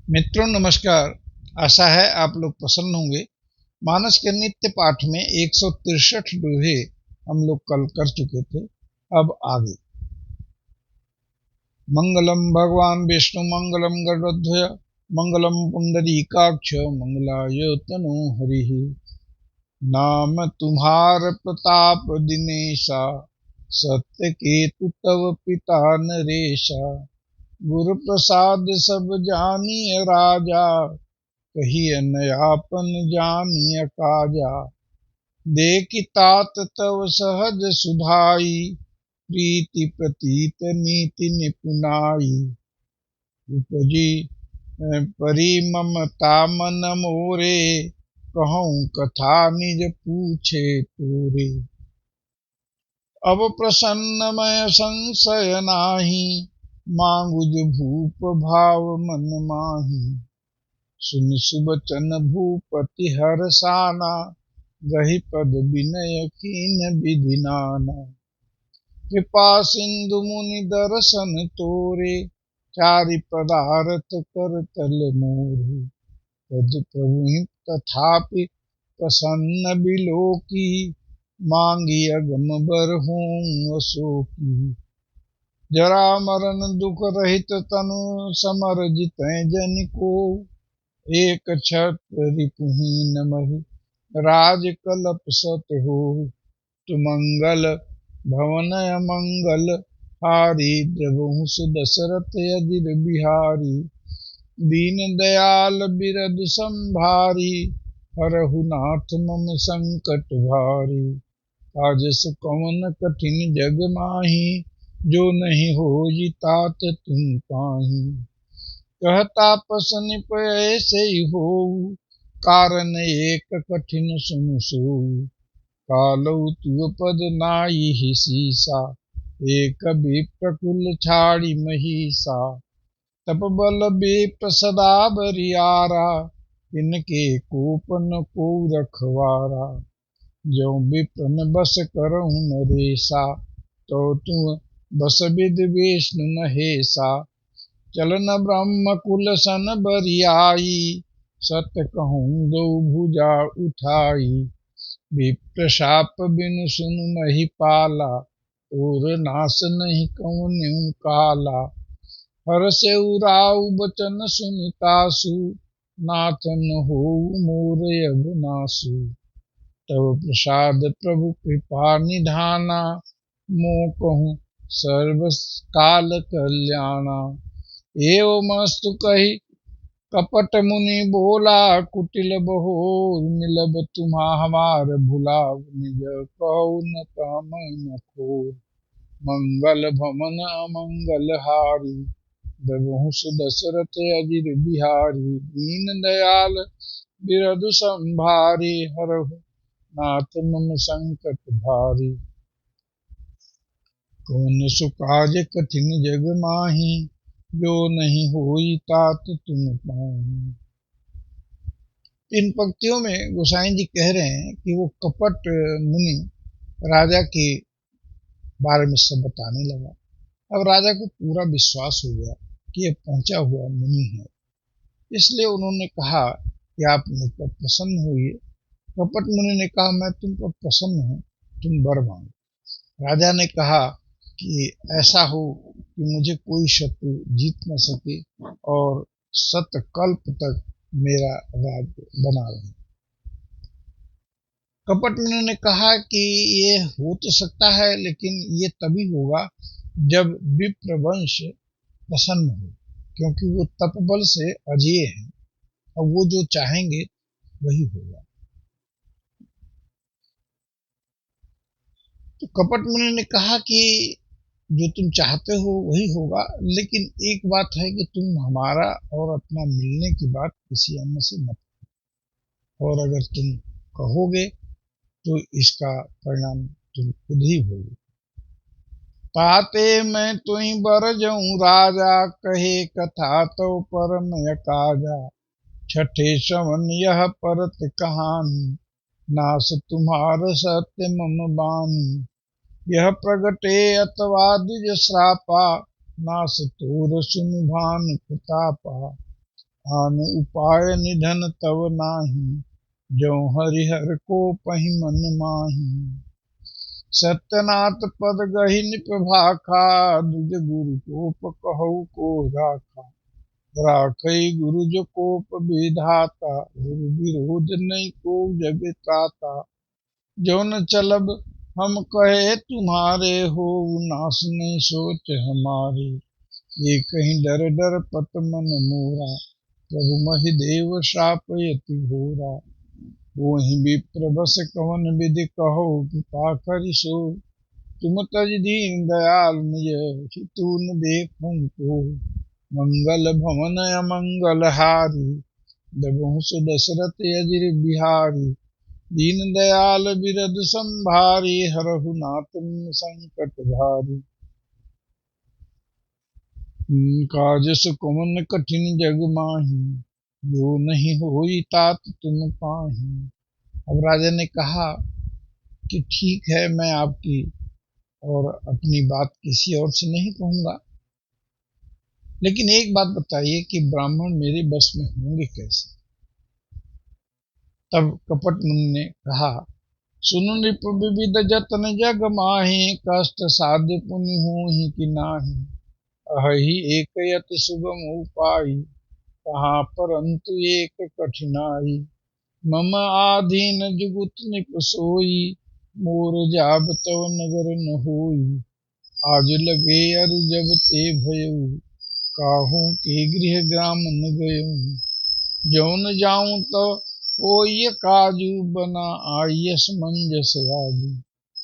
मित्रों नमस्कार। आशा है आप लोग प्रसन्न होंगे। मानस के नित्य पाठ में 163 दोहे हम लोग कल कर चुके थे। अब आगे मंगलम भगवान विष्णु मंगलम गरुड़ध्वज मंगलम पुंडरीकाक्ष मंगलाय तनो हरि। नाम तुम्हार प्रताप दिनेशा सत्य केतु तव पिता नरेशा। गुरु प्रसाद सब जानिय राजा कहिय नयापन जानिय काजा। देखि तात तव सहज सुधाई प्रीति प्रतीत नीति निपुनाई। उपजी परी ममता मन मोरे कहूँ कथा निज पूछे तोरे। अब प्रसन्न मैं संशय नाही मांगुज भूप भाव मन माही। सुन सुबचन भूपति हरसाना गहि पद विनय कीन विधि नाना। कृपा सिंधु मुनि दर्शन तोरे चारि पदारथ कर तल मोरे। पद प्रभु तथापि प्रसन्न बिलोकी मांगी अगम बर हों अशोकी। जरा मरण दुख रहित तनु समर जितै जन को। एक छत्र रिपुहीन महि राज कलप सत हो। तुमंगल भवन अमंगल हारी द्रवहु दशरथ अजिर बिहारी। दीन दयाल बिरद संभारी हरहु नाथ मम संकट भारी। काजस कवन कठिन जग माही जो नहीं होई तात तुम पाही। कहता पसनिप ऐसे ही हो कारण एक कठिन सुन सो। कालौ तुअ पद नाई ही सीसा एक विप्रकुल छाड़ी महिषा। तप बल विप्र सदा बरियारा इनके कोपन को रखवारा। जो विप्रन बस करहु नरेसा तो तुम बस विद विष्णु महेशा। चलन ब्रह्म कुल सन बरियाई सत्य कहूँ दो भुजा उठाई। विप्र शाप बिनु सुन महिपाला और नाश नहीं कौन काला। हर से उराऊ बचन सुनितासु नाथन हो मोर अविनाशु। तब प्रसाद प्रभु कृपा निधाना मोह कहूँ सर्व काल कल्याणा। एवमस्तु कही कपट मुनि बोला कुटिल बहोर मिलब तुम्हा हमार भुलाव। निज कहु न कामय न खोर मंगल भवन अमंगल हारी। दबहु दशरथ अजिर बिहारी। दीन दयाल बिरदु संभारी हरहु नाथ मम संकट भारी। कौन सु काज कठिन जग माही जो नहीं होई तात तुम पाही। इन पंक्तियों में गोसाई जी कह रहे हैं कि वो कपट मुनि राजा के बारे में सब बताने लगा। अब राजा को पूरा विश्वास हो गया कि ये पहुंचा हुआ मुनि है, इसलिए उन्होंने कहा कि आप मुझ पर प्रसन्न होइए। कपट मुनि ने कहा मैं तुम पर प्रसन्न हूँ, तुम वर मांगो। राजा ने कहा कि ऐसा हो कि मुझे कोई शत्रु जीत न सके और सतकल्प तक मेरा राज्य बना रहे। कपट मुनि ने कहा कि ये हो तो सकता है, लेकिन ये तभी होगा जब विप्रवंश प्रसन्न हो, क्योंकि वो तपबल से अजेय हैं और वो जो चाहेंगे वही होगा। तो कपट मुनि ने कहा कि जो तुम चाहते हो वही होगा, लेकिन एक बात है कि तुम हमारा और अपना मिलने की बात किसी अन्य से मत करो, और अगर तुम कहोगे तो इसका परिणाम तुम खुद ही भोगोगे। ताते मैं तुई बर जाऊं राजा कहे कथा तो परम काजा। छठे श्रवण यह परत कहानी नास तुम्हार सत्य मम बानी। यह प्रगटे अथवा द्विज श्रापा नास तोर सुन भान प्रतापा। आन उपाय निधन तव नाही, जो हरिहर को पहि मन माही। सत्यनाथ पद गहि निपभाखा, दुज गुरु कोप कहु को राखा। राखई गुरु जो कोप विधाता, गुरु विरोध नहीं को जग त्राता। जो न चलब हम कहे तुम्हारे, हो नास नहीं सोच हमारे। ये कहीं डर डर पत मन मोरा, प्रभु महि देव श्राप यति घोरा। वही विप्र बस कवन विधि कहो, कृपा करि सो। तुम तज दीन दयाल निज, हितु न देखूं को। मंगल भवन अमंगल हारी, दबहु सु दशरथ अजिर बिहारी। दीन दयाल बिरद संभारी, हरहु नाथ संकट भारी। काज सुकमन कठिन जग माही, जो नहीं होई तात तुम पाही। अब राजा ने कहा कि ठीक है, मैं आपकी और अपनी बात किसी और से नहीं कहूंगा, लेकिन एक बात बताइए कि ब्राह्मण मेरे बस में होंगे कैसे। तब कपट मुनि ने कहा, सुनु नृप विविध जतन जग माही, कष्ट साध्य पुनि होहि कि नाही। अहि एक यति सुगम उपाय, कहाँ परंतु एक कठिनाई। मम आधीन जुगुत निप सोई, मोर जाब तव नगर न होई। आज लगे अरु जब ते भयउ, काहू के गृह ग्राम न गयउ। जौन जाऊं तो होय काजू, बना आयस मंजस राजू।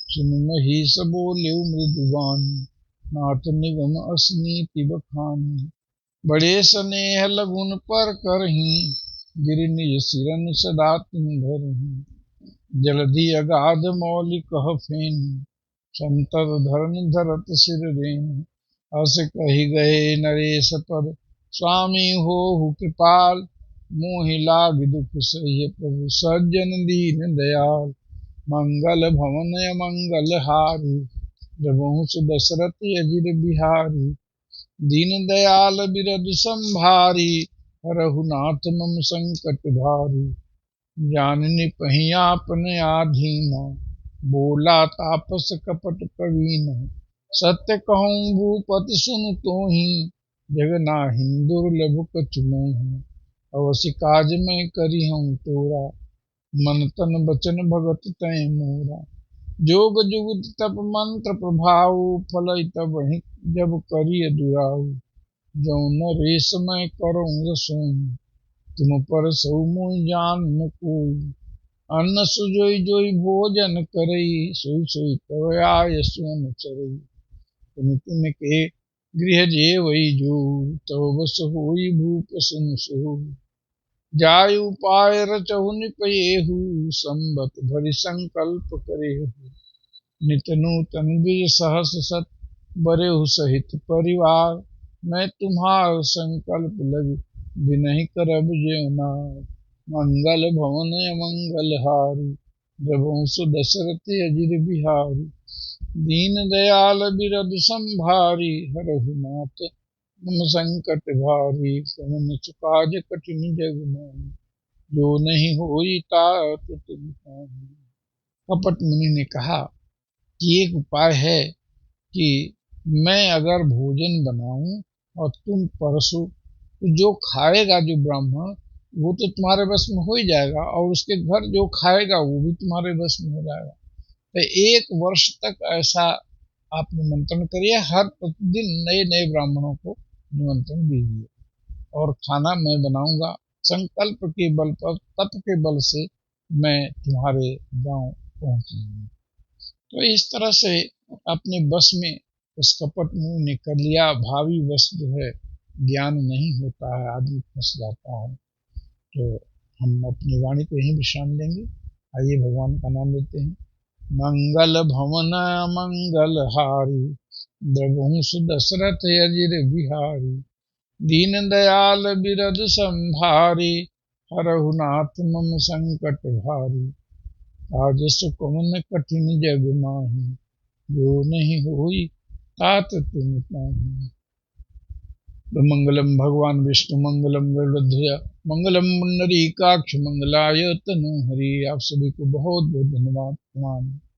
सुन महीस बोले मृदुबानी, नाथ निगम असनीति बखानी। बड़े स्नेह लगुन पर करही, गिर निज सिरन सदा तुम धरही। जलधि अगाध मौलि कह फेनि, संतर धरन धरत सिर रेनि। अस कहि गए नरेश पद, स्वामी होहु कृपाल। मोहि लाग दुख सह्य, प्रभु सज्जन दीन दयाल। मंगल भवन अमंगल हारी, जबहु सु दशरथ अजिर बिहारी। दीन दयाल बिरद संभारी, हरहु नाथ मम संकट भारी। जाननी पही आपने आधीना, बोला तापस कपट प्रवीण। सत्य कहूँ भूपति सुन तोहि, जग नाहिं दुर्लभ कछु मोहि। अवश्य काज मैं करी हूँ तोरा, मन तन बचन भगत तय मोरा। जोग जुगत तप मंत्र प्रभाव, फल तब ही जब करिय दुराऊ। जो न रेस मैं करूँ सोई, तुम पर सौ मोहि जान न कोई। अन्न सुजोई जोई भोजन करई, सोई सोई तव आय सुन चरई। तुम के गृह जेवई जो, तव बस होई भूप सुन सो। जायु पाय रचहु निपयेहु, संबत भरि संकल्प करेहु। नित नूतन बीज सहस सत, बरेहु सहित परिवार। मैं तुम्हार संकल्प लग, बिनहि करब जेउ नार। मंगल भवन अमंगल हारी, जबहु सु दशरथ अजिर बिहारी। दीन दयाल बिरद संभारी, हरहु नाथ मम संकट भारी। पवन काज कठिन जग माही, जो नहीं होई तात तुम पाही। कपट मुनि ने कहा कि एक उपाय है कि मैं अगर भोजन बनाऊं और तुम परसो, तो जो खाएगा जो ब्राह्मण, वो तो तुम्हारे बस में हो ही जाएगा, और उसके घर जो खाएगा वो भी तुम्हारे बस में हो जाएगा। तो 1 वर्ष तक ऐसा आप निमंत्रण करिए, हर प्रतिदिन नए नए ब्राह्मणों को निमंत्रण दीजिए, और खाना मैं बनाऊंगा। संकल्प के बल पर, तप के बल से मैं तुम्हारे गांव पहुंचूंगा। तो इस तरह से अपने बस में उस कपट मुनि ने कर लिया। भावी वश जो है ज्ञान नहीं होता है, आदमी फंस जाता है। तो हम अपनी वाणी को यहीं विश्राम देंगे। आइए भगवान का नाम लेते हैं। मंगल भवन मंगल हारी, द्रवहु सु दशरथ अजिर बिहारी। दीन दयाल बिरद संभारी, हरहु नाथ मम संकट भारी। आज सुकमन कठिन जग माही, जो नहीं होई तात तुम पाही। तो मंगलम भगवान विष्णु मंगलम गरुड़ध्वज मंगलम पुंडरीकाक्ष मंगलाय तनु हरि। आप सभी को बहुत बहुत धन्यवाद, प्रणाम।